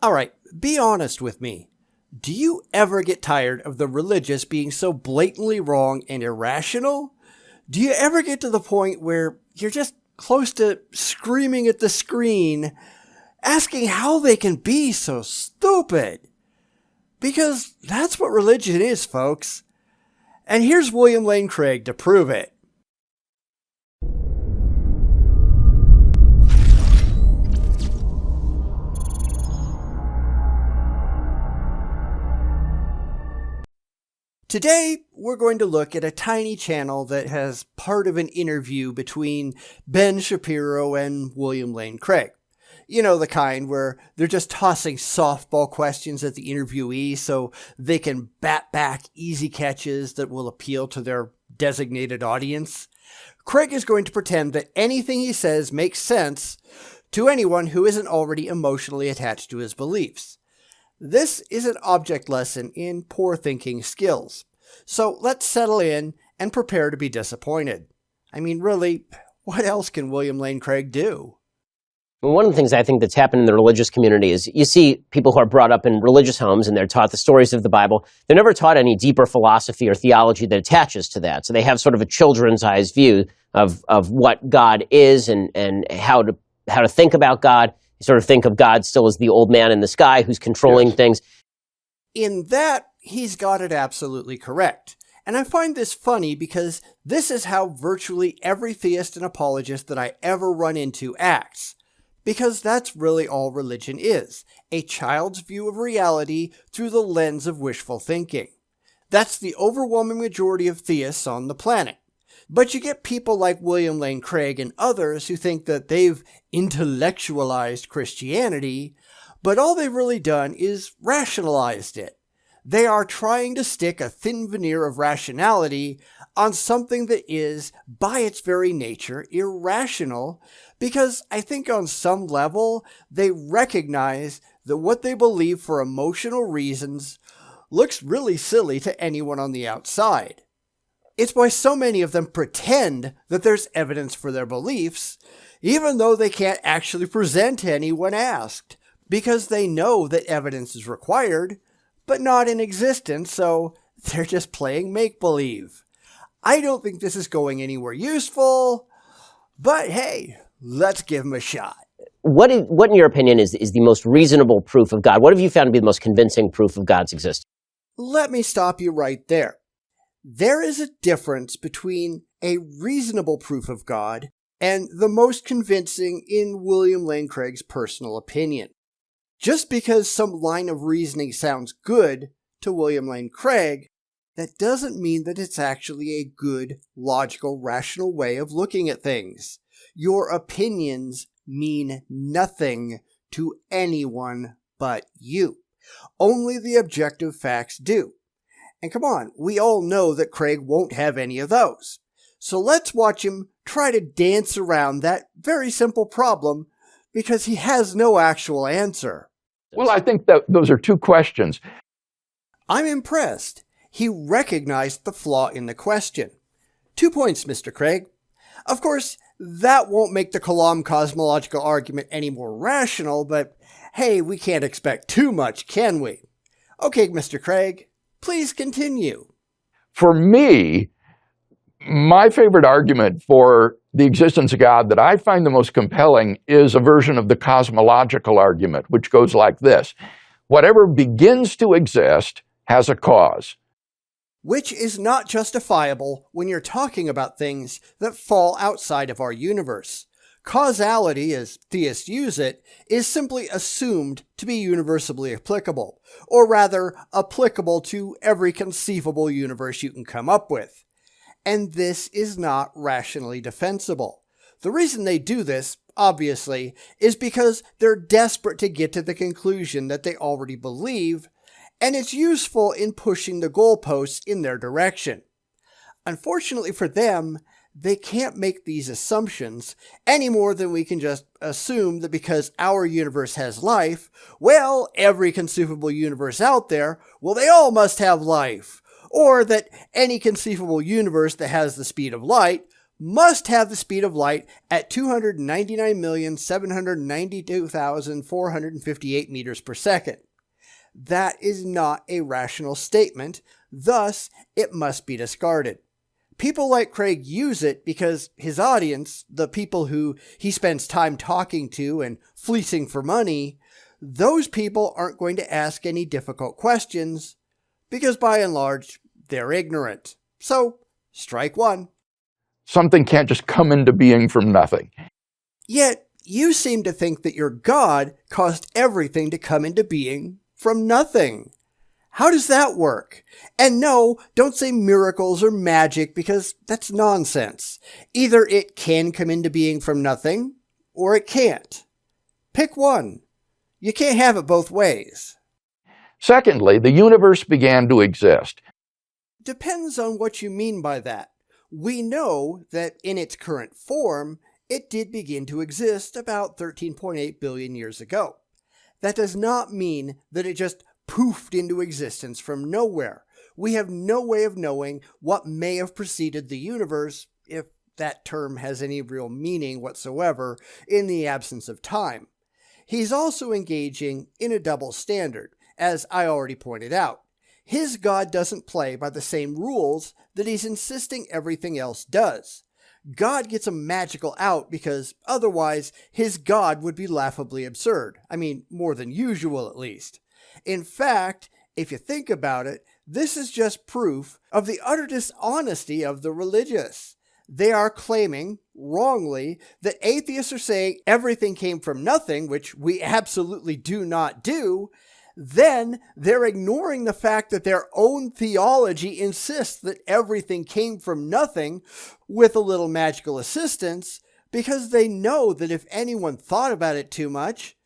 All right, be honest with me. Do you ever get tired of the religious being so blatantly wrong and irrational? Do you ever get to the point where you're just close to screaming at the screen, asking how they can be so stupid? Because that's what religion is, folks. And here's William Lane Craig to prove it. Today, we're going to look at a tiny channel that has part of an interview between Ben Shapiro and William Lane Craig. You know, the kind where they're just tossing softball questions at the interviewee so they can bat back easy catches that will appeal to their designated audience. Craig is going to pretend that anything he says makes sense to anyone who isn't already emotionally attached to his beliefs. This is an object lesson in poor thinking skills. So let's settle in and prepare to be disappointed. I mean, really, what else can William Lane Craig do? Well, one of the things I think that's happened in the religious community is you see people who are brought up in religious homes and they're taught the stories of the Bible. They're never taught any deeper philosophy or theology that attaches to that. So they have sort of a children's eyes view of what God is and how to think about God. You sort of think of God still as the old man in the sky who's controlling things. In that, he's got it absolutely correct. And I find this funny because this is how virtually every theist and apologist that I ever run into acts. Because that's really all religion is, a child's view of reality through the lens of wishful thinking. That's the overwhelming majority of theists on the planet. But you get people like William Lane Craig and others who think that they've intellectualized Christianity, but all they've really done is rationalized it. They are trying to stick a thin veneer of rationality on something that is, by its very nature, irrational, because I think on some level they recognize that what they believe for emotional reasons looks really silly to anyone on the outside. It's why so many of them pretend that there's evidence for their beliefs, even though they can't actually present any when asked, because they know that evidence is required, but not in existence, so they're just playing make-believe. I don't think this is going anywhere useful, but hey, let's give them a shot. What in your opinion, is the most reasonable proof of God? What have you found to be the most convincing proof of God's existence? Let me stop you right there. There is a difference between a reasonable proof of God and the most convincing in William Lane Craig's personal opinion. Just because some line of reasoning sounds good to William Lane Craig, that doesn't mean that it's actually a good, logical, rational way of looking at things. Your opinions mean nothing to anyone but you. Only the objective facts do. And come on, we all know that Craig won't have any of those. So let's watch him try to dance around that very simple problem because he has no actual answer. Well, I think that those are two questions. I'm impressed. He recognized the flaw in the question. 2 points, Mr. Craig. Of course, that won't make the Kalam cosmological argument any more rational, but hey, we can't expect too much, can we? Okay, Mr. Craig, please continue. For me, my favorite argument for the existence of God that I find the most compelling is a version of the cosmological argument, which goes like this. Whatever begins to exist has a cause. Which is not justifiable when you're talking about things that fall outside of our universe. Causality, as theists use it, is simply assumed to be universally applicable, or rather, applicable to every conceivable universe you can come up with. And this is not rationally defensible. The reason they do this, obviously, is because they're desperate to get to the conclusion that they already believe, and it's useful in pushing the goalposts in their direction. Unfortunately for them, they can't make these assumptions any more than we can just assume that because our universe has life, well, every conceivable universe out there, well, they all must have life. Or that any conceivable universe that has the speed of light must have the speed of light at 299,792,458 meters per second. That is not a rational statement, thus it must be discarded. People like Craig use it because his audience, the people who he spends time talking to and fleecing for money, those people aren't going to ask any difficult questions because by and large, they're ignorant. So, strike one. Something can't just come into being from nothing. Yet, you seem to think that your God caused everything to come into being from nothing. How does that work? And no, don't say miracles or magic because that's nonsense. Either it can come into being from nothing, or it can't. Pick one. You can't have it both ways. Secondly, the universe began to exist. Depends on what you mean by that. We know that in its current form, it did begin to exist about 13.8 billion years ago. That does not mean that it just poofed into existence from nowhere. We have no way of knowing what may have preceded the universe, if that term has any real meaning whatsoever, in the absence of time. He's also engaging in a double standard, as I already pointed out. His God doesn't play by the same rules that he's insisting everything else does. God gets a magical out because otherwise his God would be laughably absurd. I mean, more than usual at least. In fact, if you think about it, this is just proof of the utter dishonesty of the religious. They are claiming, wrongly, that atheists are saying everything came from nothing, which we absolutely do not do. Then they're ignoring the fact that their own theology insists that everything came from nothing with a little magical assistance, because they know that if anyone thought about it too much,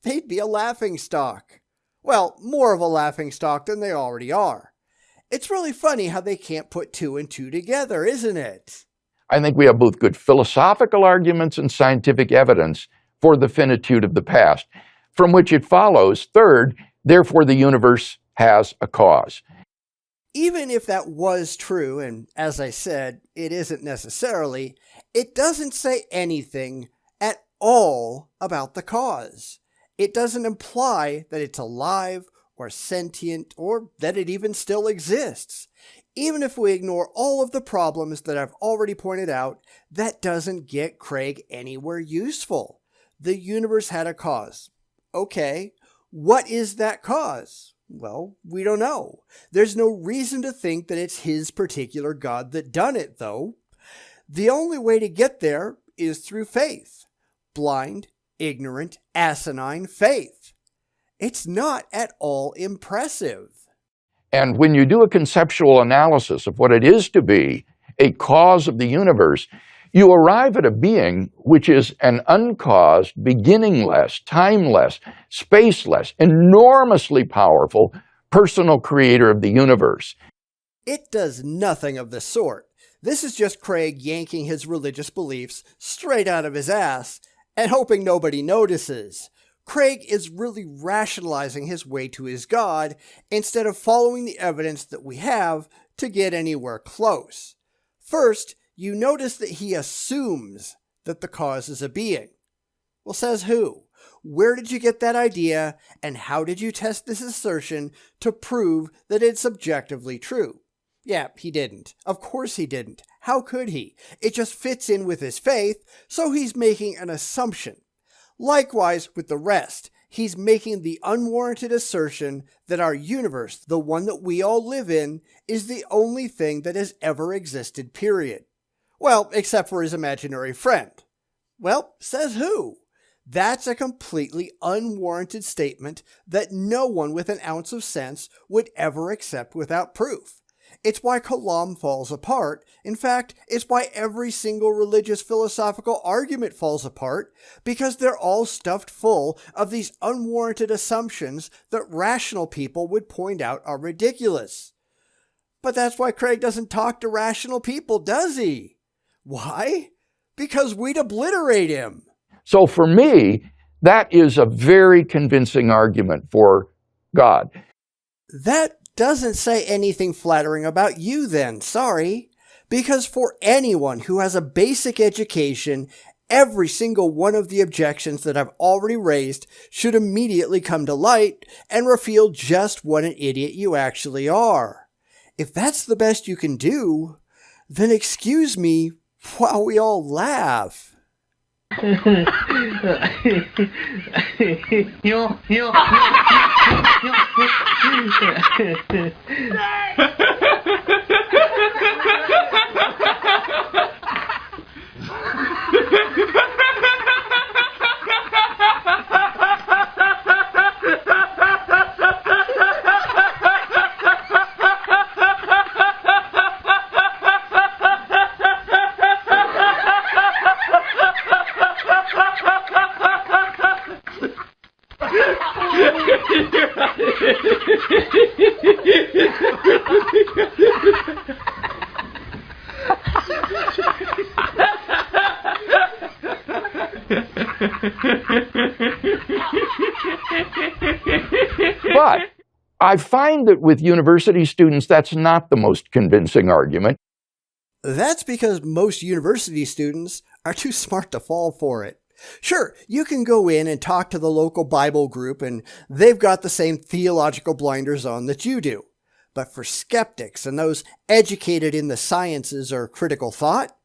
they'd be a laughingstock. Well, more of a laughingstock than they already are. It's really funny how they can't put two and two together, isn't it? I think we have both good philosophical arguments and scientific evidence for the finitude of the past, from which it follows, third, therefore the universe has a cause. Even if that was true, and as I said, it isn't necessarily, it doesn't say anything at all about the cause. It doesn't imply that it's alive or sentient or that it even still exists. Even if we ignore all of the problems that I've already pointed out, that doesn't get Craig anywhere useful. The universe had a cause. Okay, what is that cause? Well, we don't know. There's no reason to think that it's his particular God that done it, though. The only way to get there is through faith. Blind, ignorant, asinine faith. It's not at all impressive. And when you do a conceptual analysis of what it is to be a cause of the universe, you arrive at a being which is an uncaused, beginningless, timeless, spaceless, enormously powerful, personal creator of the universe. It does nothing of the sort. This is just Craig yanking his religious beliefs straight out of his ass and hoping nobody notices. Craig is really rationalizing his way to his God instead of following the evidence that we have to get anywhere close. First, you notice that he assumes that the cause is a being. Well, says who? Where did you get that idea, and how did you test this assertion to prove that it's objectively true? Yeah, he didn't. Of course he didn't. How could he? It just fits in with his faith, so he's making an assumption. Likewise with the rest, he's making the unwarranted assertion that our universe, the one that we all live in, is the only thing that has ever existed, period. Well, except for his imaginary friend. Well, says who? That's a completely unwarranted statement that no one with an ounce of sense would ever accept without proof. It's why Kalam falls apart. In fact, it's why every single religious philosophical argument falls apart, because they're all stuffed full of these unwarranted assumptions that rational people would point out are ridiculous. But that's why Craig doesn't talk to rational people, does he? Why? Because we'd obliterate him. So for me, that is a very convincing argument for God. That doesn't say anything flattering about you then, sorry. Because for anyone who has a basic education, every single one of the objections that I've already raised should immediately come to light and reveal just what an idiot you actually are. If that's the best you can do, then excuse me while we all laugh. But I find that with university students, that's not the most convincing argument. That's because most university students are too smart to fall for it. Sure, you can go in and talk to the local Bible group and they've got the same theological blinders on that you do. But for skeptics and those educated in the sciences or critical thought,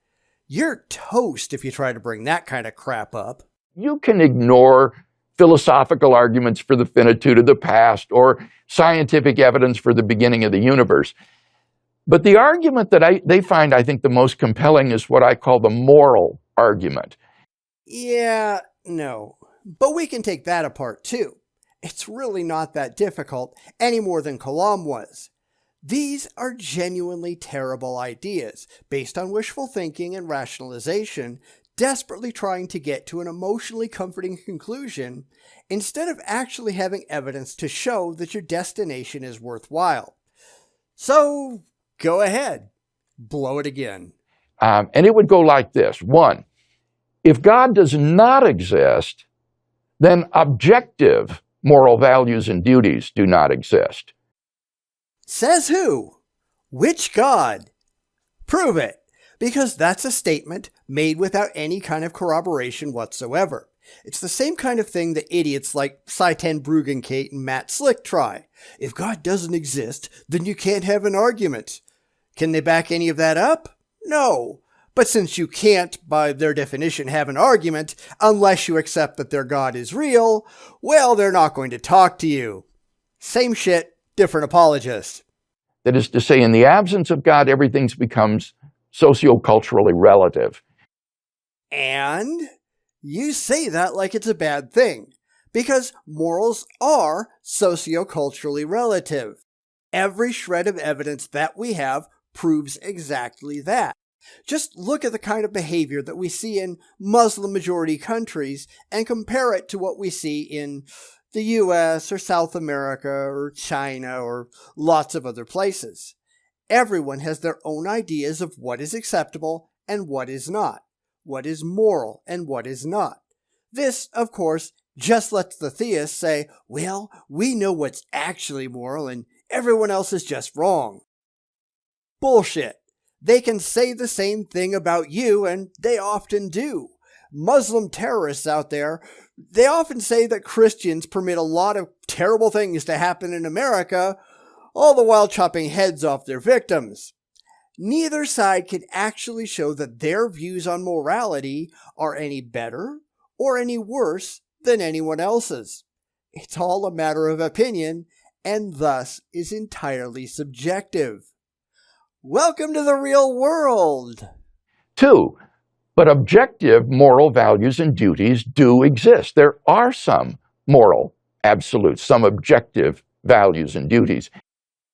you're toast if you try to bring that kind of crap up. You can ignore philosophical arguments for the finitude of the past or scientific evidence for the beginning of the universe. But the argument that they find, I think, the most compelling is what I call the moral argument. Yeah, no. But we can take that apart too. It's really not that difficult, any more than Kalam was. These are genuinely terrible ideas, based on wishful thinking and rationalization, desperately trying to get to an emotionally comforting conclusion, instead of actually having evidence to show that your destination is worthwhile. So, go ahead. Blow it again. And it would go like this. 1, if God does not exist, then objective moral values and duties do not exist. Says who? Which God? Prove it, because that's a statement made without any kind of corroboration whatsoever. It's the same kind of thing that idiots like Saitan Bruggencate and Matt Slick try. If God doesn't exist, then you can't have an argument. Can they back any of that up? No. But since you can't, by their definition, have an argument unless you accept that their God is real, well, they're not going to talk to you. Same shit, different apologist. That is to say, in the absence of God, everything becomes socioculturally relative. And you say that like it's a bad thing, because morals are socioculturally relative. Every shred of evidence that we have proves exactly that. Just look at the kind of behavior that we see in Muslim-majority countries and compare it to what we see in the US or South America or China or lots of other places. Everyone has their own ideas of what is acceptable and what is not, what is moral and what is not. This, of course, just lets the theists say, well, we know what's actually moral and everyone else is just wrong. Bullshit. They can say the same thing about you, and they often do. Muslim terrorists out there, they often say that Christians permit a lot of terrible things to happen in America, all the while chopping heads off their victims. Neither side can actually show that their views on morality are any better or any worse than anyone else's. It's all a matter of opinion, and thus is entirely subjective. Welcome to the real world. 2, but objective moral values and duties do exist. There are some moral absolutes, some objective values and duties.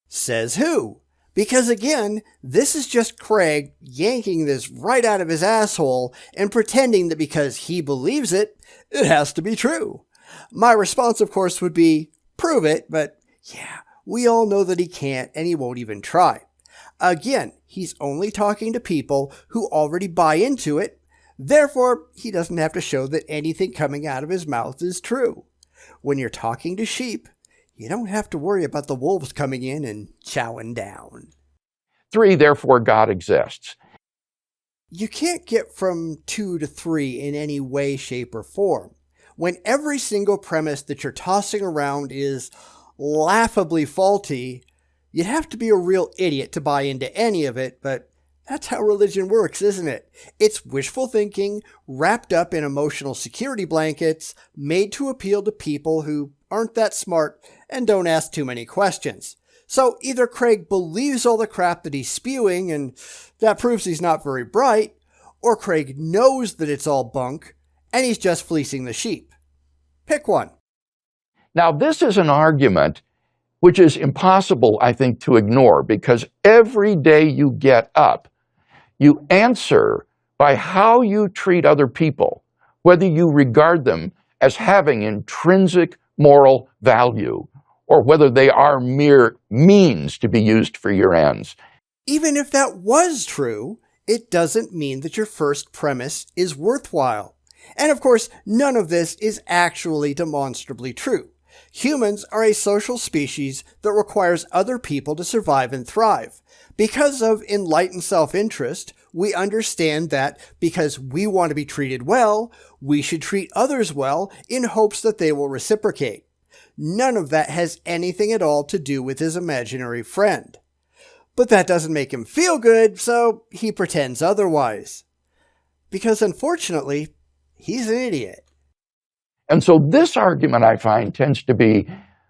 Says who? Because again, this is just Craig yanking this right out of his asshole and pretending that because he believes it, it has to be true. My response, of course, would be, prove it, but yeah, we all know that he can't and he won't even try. Again, he's only talking to people who already buy into it, therefore he doesn't have to show that anything coming out of his mouth is true. When you're talking to sheep, you don't have to worry about the wolves coming in and chowing down. 3, therefore God exists. You can't get from 2 to 3 in any way, shape, or form. When every single premise that you're tossing around is laughably faulty, you'd have to be a real idiot to buy into any of it, but that's how religion works, isn't it? It's wishful thinking, wrapped up in emotional security blankets, made to appeal to people who aren't that smart and don't ask too many questions. So either Craig believes all the crap that he's spewing, and that proves he's not very bright, or Craig knows that it's all bunk, and he's just fleecing the sheep. Pick one. Now, this is an argument which is impossible, I think, to ignore, because every day you get up, you answer by how you treat other people, whether you regard them as having intrinsic moral value, or whether they are mere means to be used for your ends. Even if that was true, it doesn't mean that your first premise is worthwhile. And of course, none of this is actually demonstrably true. Humans are a social species that requires other people to survive and thrive. Because of enlightened self-interest, we understand that because we want to be treated well, we should treat others well in hopes that they will reciprocate. None of that has anything at all to do with his imaginary friend. But that doesn't make him feel good, so he pretends otherwise. Because unfortunately, he's an idiot. And so this argument, I find, tends to be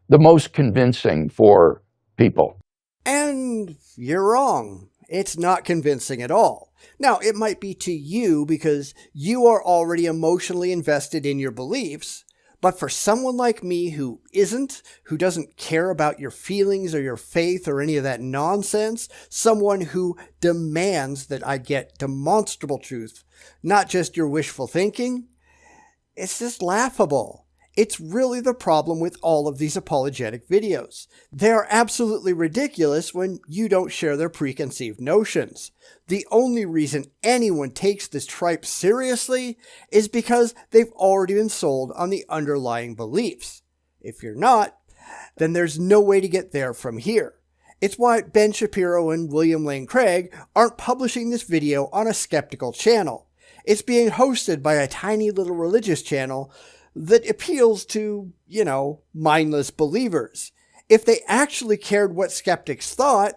the most convincing for people. And you're wrong. It's not convincing at all. Now, it might be to you because you are already emotionally invested in your beliefs, but for someone like me who isn't, who doesn't care about your feelings or your faith or any of that nonsense, someone who demands that I get demonstrable truth, not just your wishful thinking, it's just laughable. It's really the problem with all of these apologetic videos. They are absolutely ridiculous when you don't share their preconceived notions. The only reason anyone takes this tripe seriously is because they've already been sold on the underlying beliefs. If you're not, then there's no way to get there from here. It's why Ben Shapiro and William Lane Craig aren't publishing this video on a skeptical channel. It's being hosted by a tiny little religious channel that appeals to, mindless believers. If they actually cared what skeptics thought,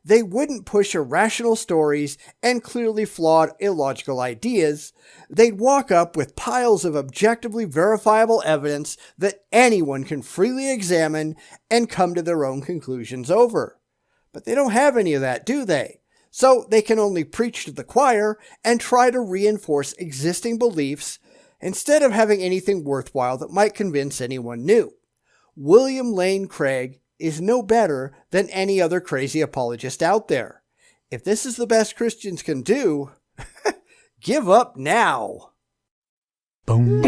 they wouldn't push irrational stories and clearly flawed illogical ideas. They'd walk up with piles of objectively verifiable evidence that anyone can freely examine and come to their own conclusions over. But they don't have any of that, do they? So they can only preach to the choir and try to reinforce existing beliefs instead of having anything worthwhile that might convince anyone new. William Lane Craig is no better than any other crazy apologist out there. If this is the best Christians can do, give up now. Bum